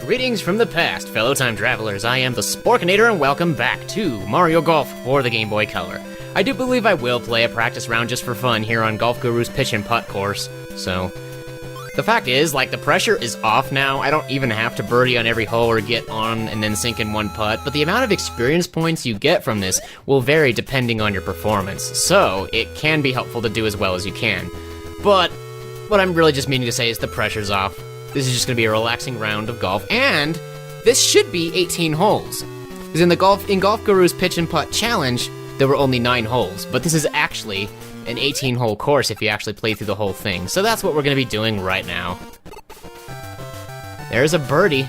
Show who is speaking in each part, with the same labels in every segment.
Speaker 1: Greetings from the past, fellow time travelers. I am the Sporkinator, and welcome back to Mario Golf for the Game Boy Color. I do believe I will play a practice round just for fun here on Golf Guru's pitch and putt course. So, the fact is, like, the pressure is off now. I don't even have to birdie on every hole or get on and then sink in one putt, but the amount of experience points you get from this will vary depending on your performance. So, it can be helpful to do as well as you can. But what I'm really just meaning to say is the pressure's off. This is just going to be a relaxing round of golf, and this should be 18 holes. Because in Golf Guru's Pitch and Putt Challenge, there were only 9 holes, but this is actually an 18-hole course if you actually play through the whole thing. So that's what we're going to be doing right now. There's a birdie.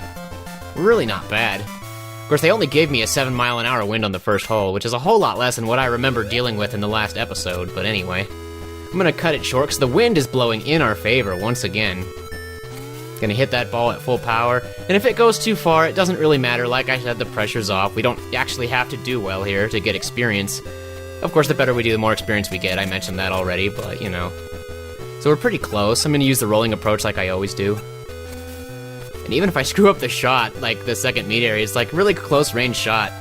Speaker 1: Really not bad. Of course, they only gave me a 7-mile-an-hour wind on the first hole, which is a whole lot less than what I remember dealing with in the last episode, but anyway. I'm going to cut it short because the wind is blowing in our favor once again. Gonna hit that ball at full power, and if it goes too far, it doesn't really matter. Like I said, the pressure's off. We don't actually have to do well here to get experience. Of course, the better we do, the more experience we get. I mentioned that already, but, you know. So we're pretty close. I'm gonna use the rolling approach like I always do. And even if I screw up the shot, like the second meat area, it's like really close range shot.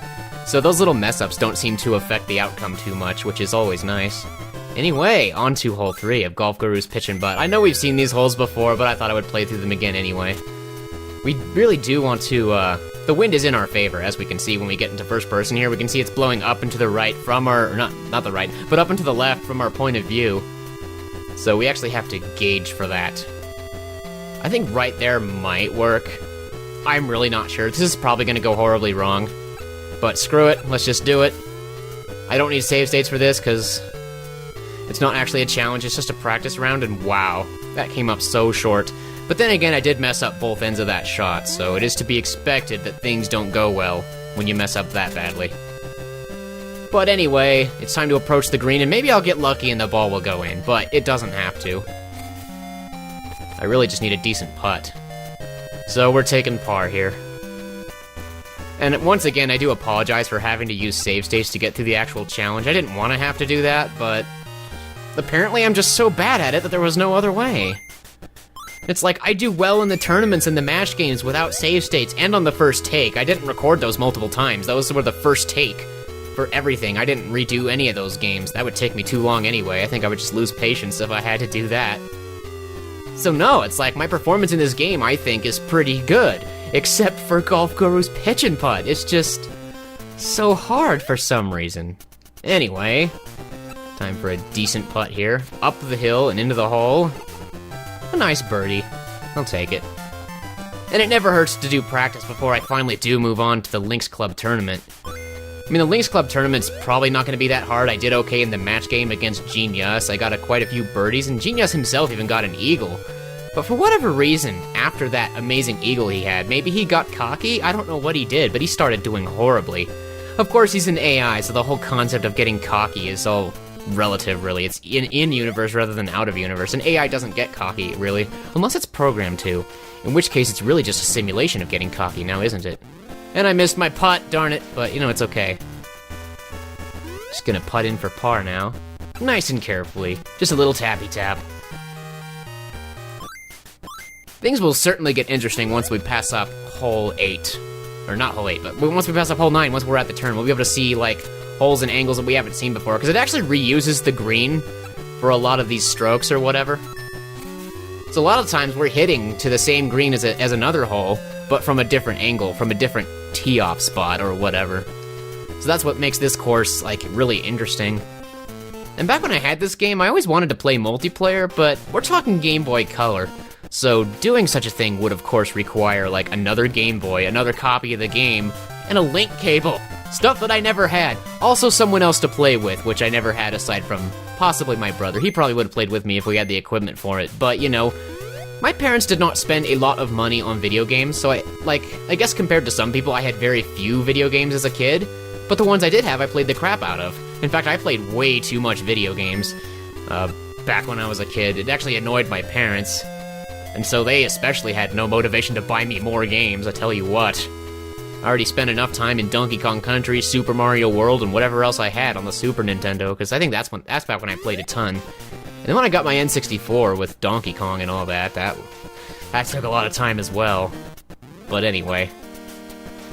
Speaker 1: So those little mess-ups don't seem to affect the outcome too much, which is always nice. Anyway, on to hole 3 of Golf Guru's Pitch and Putt. I know we've seen these holes before, but I thought I would play through them again anyway. We really do want to, the wind is in our favor, as we can see when we get into first person here. We can see it's blowing up and to the right from our, not the right, but up and to the left from our point of view. So we actually have to gauge for that. I think right there might work. I'm really not sure. This is probably going to go horribly wrong. But screw it, let's just do it. I don't need save states for this, because it's not actually a challenge, it's just a practice round, and wow, that came up so short. But then again, I did mess up both ends of that shot, so it is to be expected that things don't go well when you mess up that badly. But anyway, it's time to approach the green, and maybe I'll get lucky and the ball will go in, but it doesn't have to. I really just need a decent putt. So we're taking par here. And once again, I do apologize for having to use save states to get through the actual challenge. I didn't want to have to do that, but apparently I'm just so bad at it that there was no other way. It's like, I do well in the tournaments and the match games without save states and on the first take. I didn't record those multiple times. Those were the first take for everything. I didn't redo any of those games. That would take me too long anyway. I think I would just lose patience if I had to do that. So no, it's like, my performance in this game, I think, is pretty good. Except for Golf Guru's Pitch and Putt. It's just so hard for some reason. Anyway, time for a decent putt here. Up the hill and into the hole. A nice birdie. I'll take it. And it never hurts to do practice before I finally do move on to the Links Club tournament. I mean, the Links Club tournament's probably not going to be that hard. I did okay in the match game against Genius. I got quite a few birdies, and Genius himself even got an eagle. But for whatever reason, after that amazing eagle he had, maybe he got cocky? I don't know what he did, but he started doing horribly. Of course, he's an AI, so the whole concept of getting cocky is all relative, really. It's in-universe rather than out-of-universe. An AI doesn't get cocky, really, unless it's programmed to. In which case, it's really just a simulation of getting cocky now, isn't it? And I missed my putt, darn it, but, you know, it's okay. Just gonna putt in for par now. Nice and carefully. Just a little tappy-tap. Things will certainly get interesting once we pass up hole 8. Or not hole 8, but once we pass up hole 9, once we're at the turn, we'll be able to see, like, holes and angles that we haven't seen before, because it actually reuses the green for a lot of these strokes or whatever. So a lot of times we're hitting to the same green as another hole, but from a different angle, from a different tee-off spot or whatever. So that's what makes this course, like, really interesting. And back when I had this game, I always wanted to play multiplayer, but we're talking Game Boy Color. So doing such a thing would of course require like another Game Boy, another copy of the game, and a link cable. Stuff that I never had. Also someone else to play with, which I never had aside from possibly my brother. He probably would have played with me if we had the equipment for it, but you know, my parents did not spend a lot of money on video games, so I guess compared to some people, I had very few video games as a kid, but the ones I did have, I played the crap out of. In fact, I played way too much video games back when I was a kid. It actually annoyed my parents. And so they especially had no motivation to buy me more games, I tell you what. I already spent enough time in Donkey Kong Country, Super Mario World, and whatever else I had on the Super Nintendo, because I think that's back when I played a ton. And then when I got my N64 with Donkey Kong and all that, that took a lot of time as well. but anyway.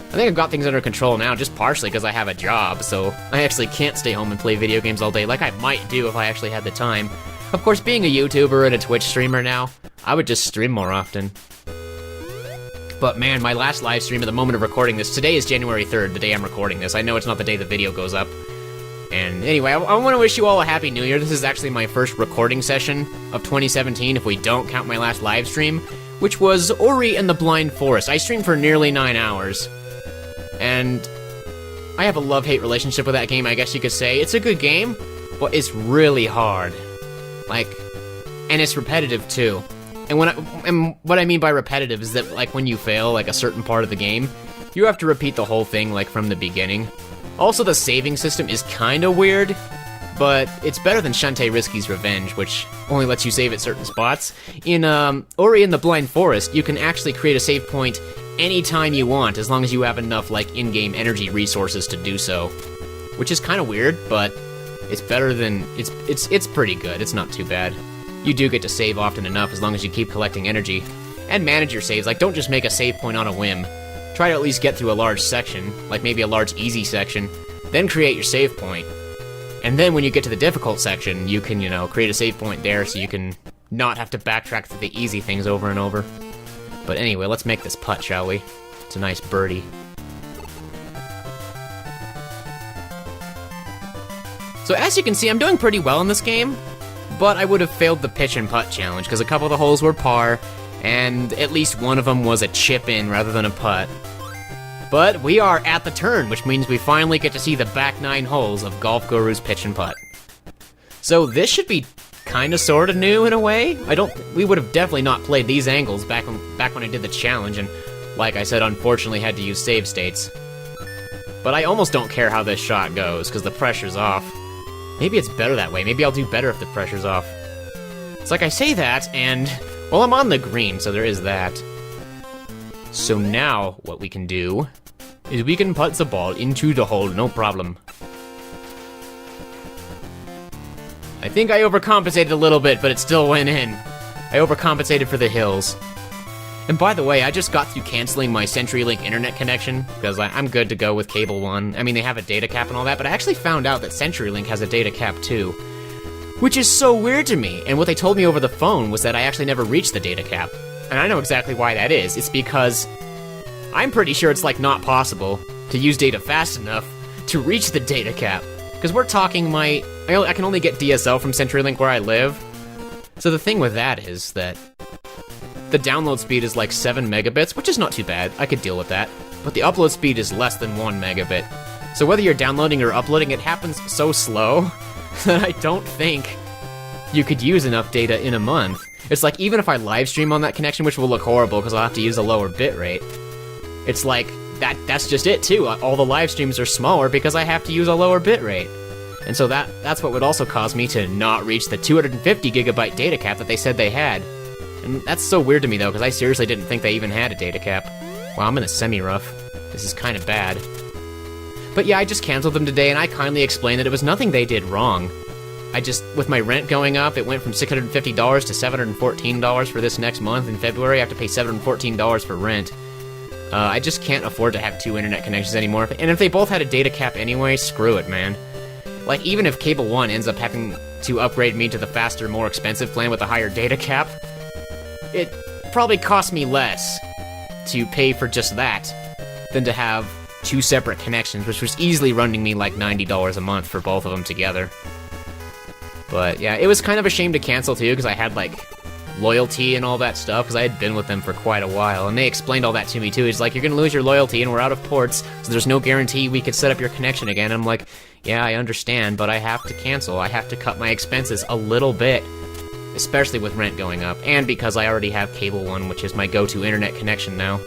Speaker 1: I think I've got things under control now, just partially because I have a job, so I actually can't stay home and play video games all day like I might do if I actually had the time. Of course, being a YouTuber and a Twitch streamer now, I would just stream more often. But man, my last live stream at the moment of recording this, today is January 3rd, the day I'm recording this. I know it's not the day the video goes up. And anyway, I want to wish you all a Happy New Year. This is actually my first recording session of 2017, if we don't count my last live stream, which was Ori and the Blind Forest. I streamed for nearly 9 hours. And I have a love-hate relationship with that game, I guess you could say. It's a good game, but it's really hard. Like, and it's repetitive too. And what I mean by repetitive is that, like, when you fail, like, a certain part of the game, you have to repeat the whole thing, like, from the beginning. Also, the saving system is kinda weird, but it's better than Shantae Risky's Revenge, which only lets you save at certain spots. In, Ori and the Blind Forest, you can actually create a save point anytime you want, as long as you have enough, like, in-game energy resources to do so. Which is kinda weird, but it's better than, it's pretty good, it's not too bad. You do get to save often enough as long as you keep collecting energy. And manage your saves, like, don't just make a save point on a whim. Try to at least get through a large section, like maybe a large easy section, then create your save point. And then when you get to the difficult section, you can, you know, create a save point there so you can not have to backtrack through the easy things over and over. But anyway, let's make this putt, shall we? It's a nice birdie. So as you can see, I'm doing pretty well in this game, but I would have failed the pitch and putt challenge, because a couple of the holes were par, and at least one of them was a chip in rather than a putt. But we are at the turn, which means we finally get to see the back 9 holes of Golf Guru's pitch and putt. So this should be kinda sorta new in a way. We would have definitely not played these angles back when I did the challenge, and like I said, unfortunately had to use save states. But I almost don't care how this shot goes, because the pressure's off. Maybe it's better that way. Maybe I'll do better if the pressure's off. It's like I say that, and, well, I'm on the green, so there is that. So now, what we can do is we can putt the ball into the hole, no problem. I think I overcompensated a little bit, but it still went in. I overcompensated for the hills. And by the way, I just got through canceling my CenturyLink internet connection, because I'm good to go with Cable One. I mean, they have a data cap and all that, but I actually found out that CenturyLink has a data cap too. Which is so weird to me, and what they told me over the phone was that I actually never reached the data cap. And I know exactly why that is. It's because I'm pretty sure it's, like, not possible to use data fast enough to reach the data cap. Because we're talking I can only get DSL from CenturyLink where I live. So the thing with that is that the download speed is like 7 megabits, which is not too bad. I could deal with that. But the upload speed is less than 1 megabit. So whether you're downloading or uploading, it happens so slow that I don't think you could use enough data in a month. It's like, even if I live stream on that connection, which will look horrible because I'll have to use a lower bitrate, it's like, that's just it too. All the live streams are smaller because I have to use a lower bitrate. And so that's what would also cause me to not reach the 250 gigabyte data cap that they said they had. And that's so weird to me though, because I seriously didn't think they even had a data cap. Wow, I'm in a semi-rough. This is kind of bad. But yeah, I just canceled them today, and I kindly explained that it was nothing they did wrong. With my rent going up, it went from $650 to $714 for this next month. In February, I have to pay $714 for rent. I just can't afford to have 2 internet connections anymore. And if they both had a data cap anyway, screw it, man. Like, even if Cable One ends up having to upgrade me to the faster, more expensive plan with a higher data cap, it probably costs me less to pay for just that than to have 2 separate connections, which was easily running me like $90 a month for both of them together. But yeah, it was kind of a shame to cancel too, because I had like loyalty and all that stuff, because I had been with them for quite a while, and they explained all that to me too. It's like, you're gonna lose your loyalty and we're out of ports, so there's no guarantee we could set up your connection again. I'm like, yeah, I understand, but I have to cancel. I have to cut my expenses a little bit, especially with rent going up, and because I already have Cable One, which is my go-to internet connection now.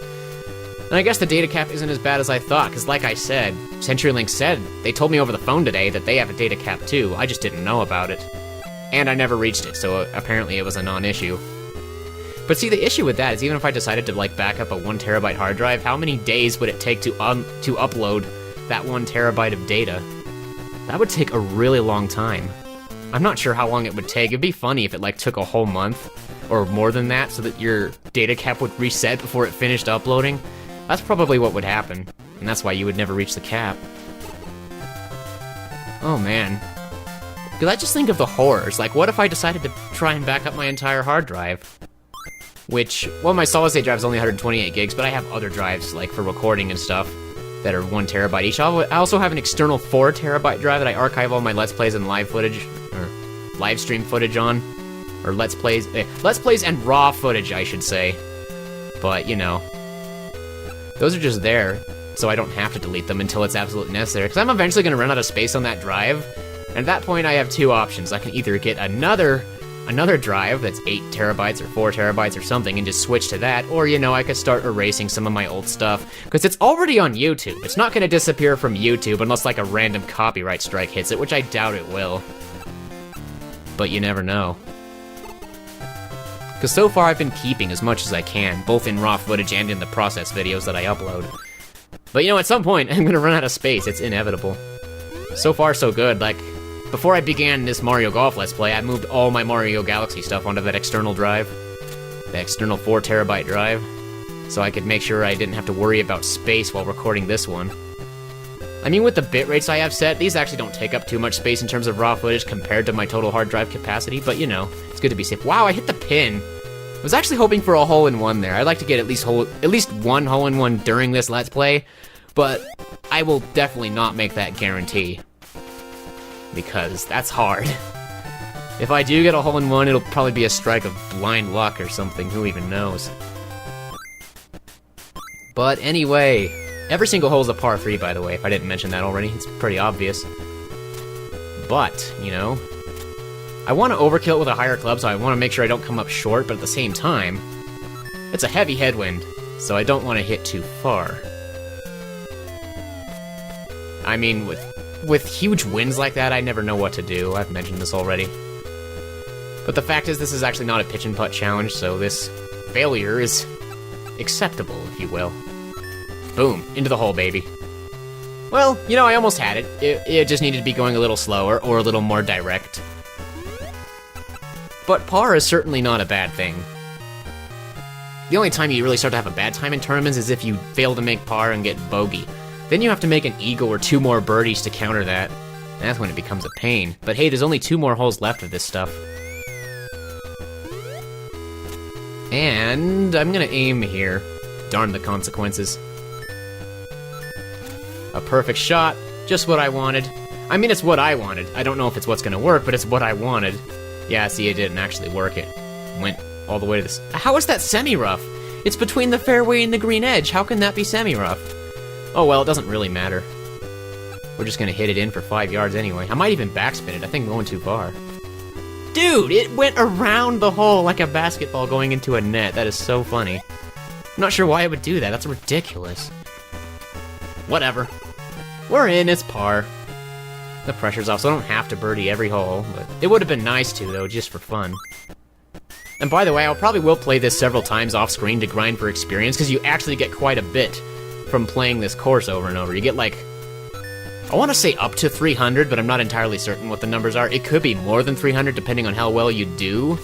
Speaker 1: And I guess the data cap isn't as bad as I thought, because like I said, CenturyLink said, they told me over the phone today that they have a data cap too. I just didn't know about it. And I never reached it, so apparently it was a non-issue. But see, the issue with that is, even if I decided to like back up a 1 terabyte hard drive, how many days would it take to upload that 1 terabyte of data? That would take a really long time. I'm not sure how long it would take. It'd be funny if it like took a whole month or more than that, so that your data cap would reset before it finished uploading. That's probably what would happen, and that's why you would never reach the cap. Oh man. Because I just think of the horrors, like what if I decided to try and back up my entire hard drive? Which, well, my solid state drive is only 128 gigs, but I have other drives, like for recording and stuff, that are 1 terabyte each. I also have an external 4 terabyte drive that I archive all my Let's Plays and live footage, or live stream footage on. Or Let's Plays and raw footage, I should say. But, you know, those are just there, so I don't have to delete them until it's absolutely necessary, because I'm eventually going to run out of space on that drive, and at that point I have 2 options. I can either get another drive that's 8 terabytes or 4 terabytes or something and just switch to that, or, you know, I could start erasing some of my old stuff, because it's already on YouTube. It's not going to disappear from YouTube unless, like, a random copyright strike hits it, which I doubt it will. But you never know. Because so far I've been keeping as much as I can, both in raw footage and in the process videos that I upload. But, you know, at some point, I'm going to run out of space. It's inevitable. So far, so good. Like, before I began this Mario Golf Let's Play, I moved all my Mario Galaxy stuff onto that external drive. The external 4 terabyte drive. So I could make sure I didn't have to worry about space while recording this one. I mean, with the bit rates I have set, these actually don't take up too much space in terms of raw footage compared to my total hard drive capacity, but you know, it's good to be safe. Wow, I hit the pin! I was actually hoping for a hole-in-one there. I'd like to get at least one hole-in-one during this Let's Play, but I will definitely not make that guarantee. Because that's hard. If I do get a hole-in-one, it'll probably be a strike of blind luck or something, who even knows. But anyway, every single hole is a par 3, by the way, if I didn't mention that already. It's pretty obvious. But, you know, I want to overkill it with a higher club, so I want to make sure I don't come up short, but at the same time, it's a heavy headwind, so I don't want to hit too far. I mean, with huge winds like that, I never know what to do. I've mentioned this already. But the fact is, this is actually not a pitch and putt challenge, so this failure is acceptable, if you will. Boom, into the hole, baby. Well, you know, I almost had it. It just needed to be going a little slower, or a little more direct. But par is certainly not a bad thing. The only time you really start to have a bad time in tournaments is if you fail to make par and get bogey. Then you have to make an eagle or 2 more birdies to counter that. And that's when it becomes a pain. But hey, there's only 2 more holes left of this stuff. And I'm gonna aim here. Darn the consequences. A perfect shot, just what I wanted. I mean, it's what I wanted. I don't know if it's what's gonna work, but it's what I wanted. Yeah, see, it didn't actually work. It went all the way to this. How is that semi-rough? It's between the fairway and the green edge. How can that be semi-rough? Oh well, it doesn't really matter. We're just gonna hit it in for 5 yards anyway. I might even backspin it. I think I'm going too far. Dude, it went around the hole like a basketball going into a net. That is so funny. I'm not sure why it would do that. That's ridiculous. Whatever. We're in, it's par. The pressure's off, so I don't have to birdie every hole, but it would have been nice to, though, just for fun. And by the way, I probably will play this several times off-screen to grind for experience, because you actually get quite a bit from playing this course over and over. You get, like, I want to say up to 300, but I'm not entirely certain what the numbers are. It could be more than 300, depending on how well you do.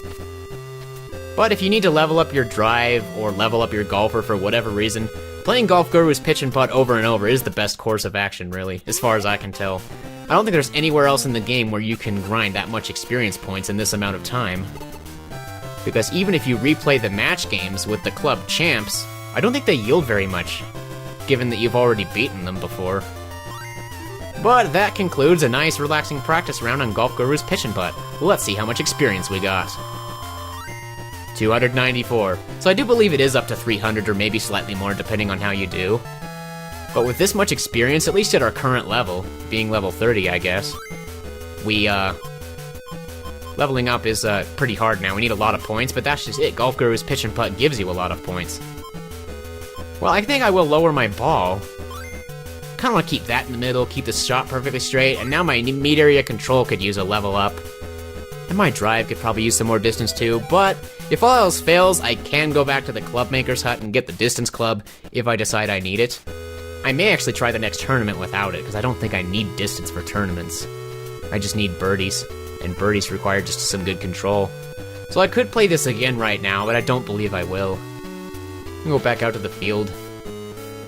Speaker 1: But if you need to level up your drive, or level up your golfer for whatever reason, playing Golf Guru's pitch and putt over and over is the best course of action, really, as far as I can tell. I don't think there's anywhere else in the game where you can grind that much experience points in this amount of time. Because even if you replay the match games with the club champs, I don't think they yield very much, given that you've already beaten them before. But that concludes a nice, relaxing practice round on Golf Guru's pitch and putt. Let's see how much experience we got. 294. So I do believe it is up to 300 or maybe slightly more depending on how you do. But with this much experience, at least at our current level, being level 30, I guess, leveling up is pretty hard now. We need a lot of points, but that's just it. Golf Guru's pitch and putt gives you a lot of points. Well, I think I will lower my ball. Kind of want to keep that in the middle, keep the shot perfectly straight, and now my meat area control could use a level up. And my drive could probably use some more distance too, but if all else fails, I can go back to the club maker's hut and get the distance club if I decide I need it. I may actually try the next tournament without it, because I don't think I need distance for tournaments. I just need birdies, and birdies require just some good control. So I could play this again right now, but I don't believe I will. I'll go back out to the field.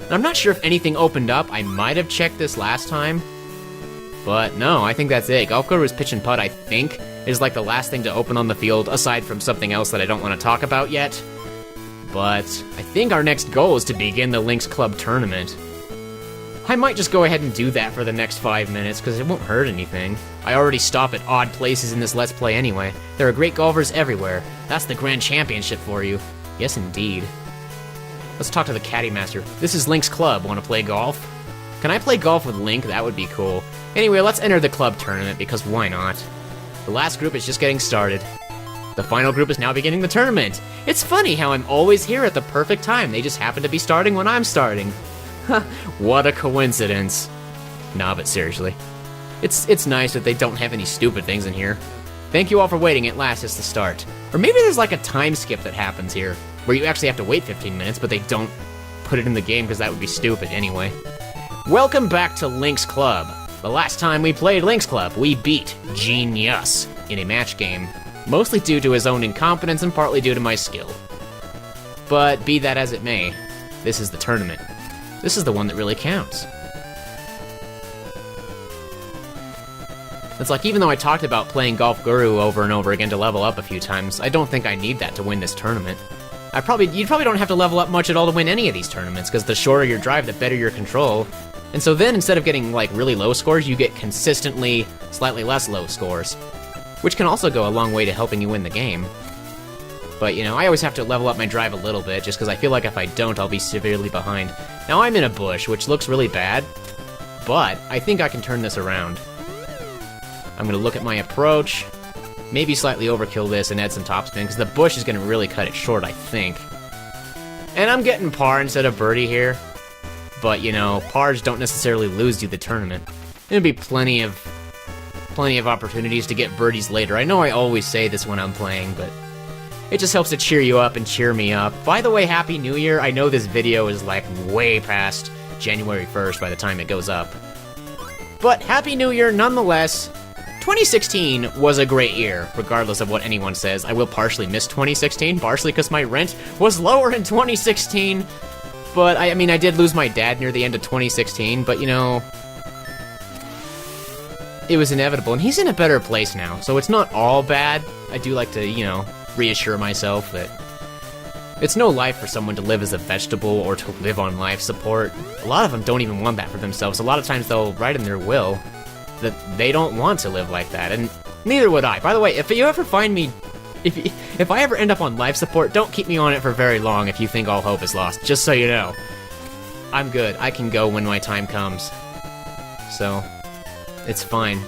Speaker 1: And I'm not sure if anything opened up. I might have checked this last time. But no, I think that's it. Golf Guru's Pitch and Putt, I think, is like the last thing to open on the field, aside from something else that I don't want to talk about yet. But I think our next goal is to begin the Links Club tournament. I might just go ahead and do that for the next 5 minutes, because it won't hurt anything. I already stop at odd places in this Let's Play anyway. There are great golfers everywhere. That's the Grand Championship for you. Yes, indeed. Let's talk to the Caddy Master. This is Link's Club. Want to play golf? Can I play golf with Link? That would be cool. Anyway, let's enter the club tournament, because why not? The last group is just getting started. The final group is now beginning the tournament. It's funny how I'm always here at the perfect time. They just happen to be starting when I'm starting. What a coincidence. Nah, but seriously. It's nice that they don't have any stupid things in here. Thank you all for waiting. At last, it's the start. Or maybe there's like a time skip that happens here, where you actually have to wait 15 minutes, but they don't put it in the game because that would be stupid anyway. Welcome back to Link's Club. The last time we played Link's Club, we beat Genius in a match game, mostly due to his own incompetence and partly due to my skill. But be that as it may, this is the tournament. This is the one that really counts. It's like, even though I talked about playing Golf Guru over and over again to level up a few times, I don't think I need that to win this tournament. You probably don't have to level up much at all to win any of these tournaments, because the shorter your drive, the better your control. And so then, instead of getting, like, really low scores, you get consistently slightly less low scores, which can also go a long way to helping you win the game. But, you know, I always have to level up my drive a little bit, just because I feel like if I don't, I'll be severely behind. Now I'm in a bush, which looks really bad, but I think I can turn this around. I'm going to look at my approach, maybe slightly overkill this and add some topspin, because the bush is going to really cut it short, I think. And I'm getting par instead of birdie here, but, you know, pars don't necessarily lose you the tournament. There'll be plenty of opportunities to get birdies later. I know I always say this when I'm playing, but it just helps to cheer you up and cheer me up. By the way, Happy New Year. I know this video is like way past January 1st by the time it goes up. But Happy New Year nonetheless. 2016 was a great year, regardless of what anyone says. I will partially miss 2016, partially because my rent was lower in 2016. But, I mean, I did lose my dad near the end of 2016, but, you know, it was inevitable. And he's in a better place now, so it's not all bad. I do like to, you know, reassure myself that it's no life for someone to live as a vegetable or to live on life support. A lot of them don't even want that for themselves. A lot of times they'll write in their will that they don't want to live like that, and neither would I. By the way, if you ever find me, if I ever end up on life support, don't keep me on it for very long if you think all hope is lost, just so you know. I'm good. I can go when my time comes. So, it's fine.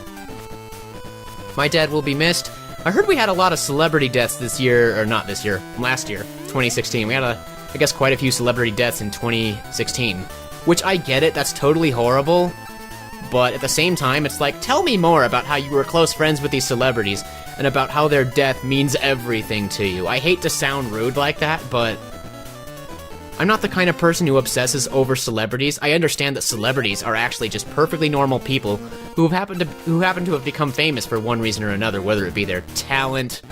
Speaker 1: My dad will be missed. I heard we had a lot of celebrity deaths this year, or not this year, last year, 2016. We had, I guess, quite a few celebrity deaths in 2016, which I get it, that's totally horrible. But at the same time, it's like, tell me more about how you were close friends with these celebrities, and about how their death means everything to you. I hate to sound rude like that, but I'm not the kind of person who obsesses over celebrities. I understand that celebrities are actually just perfectly normal people who happen to have become famous for one reason or another, whether it be their talent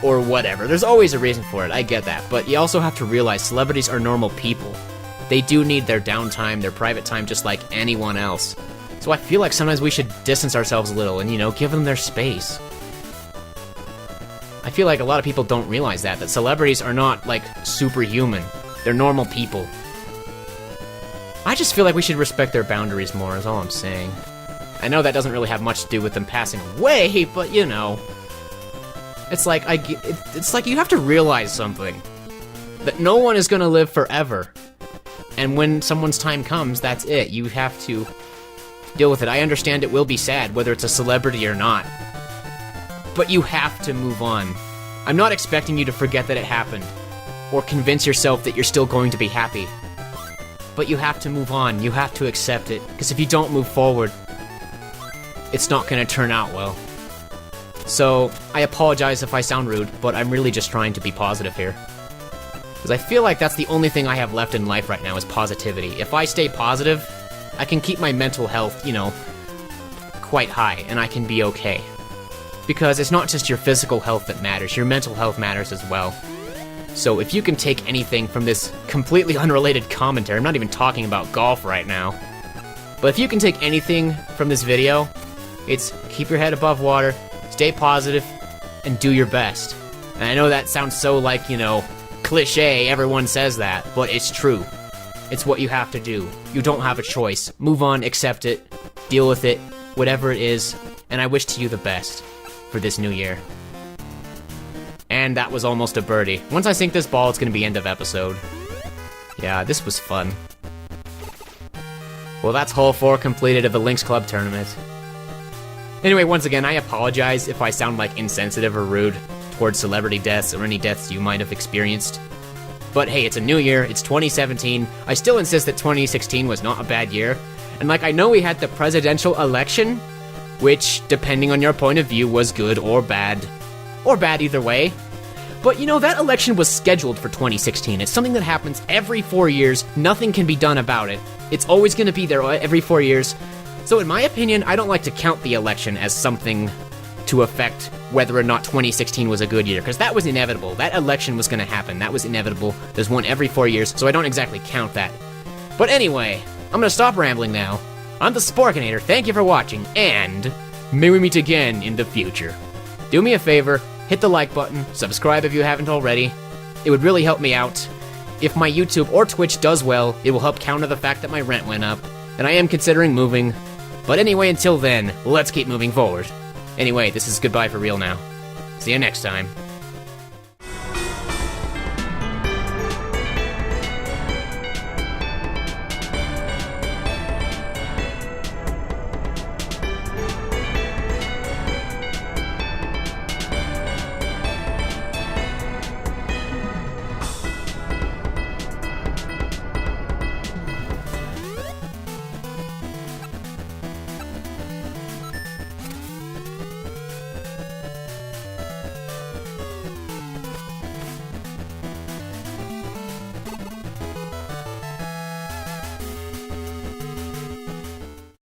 Speaker 1: or whatever. There's always a reason for it, I get that. But you also have to realize celebrities are normal people. They do need their downtime, their private time, just like anyone else. So I feel like sometimes we should distance ourselves a little and, you know, give them their space. I feel like a lot of people don't realize that celebrities are not, like, superhuman. They're normal people. I just feel like we should respect their boundaries more, is all I'm saying. I know that doesn't really have much to do with them passing away, but, you know. It's like, it's like you have to realize something. That no one is gonna live forever. And when someone's time comes, that's it. You have to deal with it. I understand it will be sad, whether it's a celebrity or not. But you have to move on. I'm not expecting you to forget that it happened, or convince yourself that you're still going to be happy. But you have to move on. You have to accept it. Because if you don't move forward, it's not going to turn out well. So, I apologize if I sound rude, but I'm really just trying to be positive here. Because I feel like that's the only thing I have left in life right now is positivity. If I stay positive, I can keep my mental health, you know, quite high, and I can be okay. Because it's not just your physical health that matters, your mental health matters as well. So if you can take anything from this completely unrelated commentary, I'm not even talking about golf right now, but if you can take anything from this video, it's keep your head above water, stay positive, and do your best. And I know that sounds so like, you know, cliche, everyone says that, but it's true. It's what you have to do. You don't have a choice. Move on, accept it, deal with it, whatever it is, and I wish to you the best for this new year. And that was almost a birdie. Once I sink this ball, it's gonna be end of episode. Yeah, this was fun. Well, that's hole 4 completed of the Lynx Club tournament. Anyway, once again, I apologize if I sound like insensitive or rude towards celebrity deaths or any deaths you might have experienced. But hey, it's a new year, it's 2017. I still insist that 2016 was not a bad year. And like, I know we had the presidential election, which, depending on your point of view, was good or bad either way. But you know, that election was scheduled for 2016. It's something that happens every 4 years. Nothing can be done about it. It's always going to be there every 4 years. So in my opinion, I don't like to count the election as something to affect whether or not 2016 was a good year, because that was inevitable. That election was going to happen. That was inevitable. There's one every 4 years, so I don't exactly count that. But anyway, I'm going to stop rambling now. I'm the Sporkinator. Thank you for watching, and may we meet again in the future. Do me a favor, hit the like button, subscribe if you haven't already. It would really help me out. If my YouTube or Twitch does well, it will help counter the fact that my rent went up, and I am considering moving. But anyway, until then, let's keep moving forward. Anyway, this is goodbye for real now. See you next time.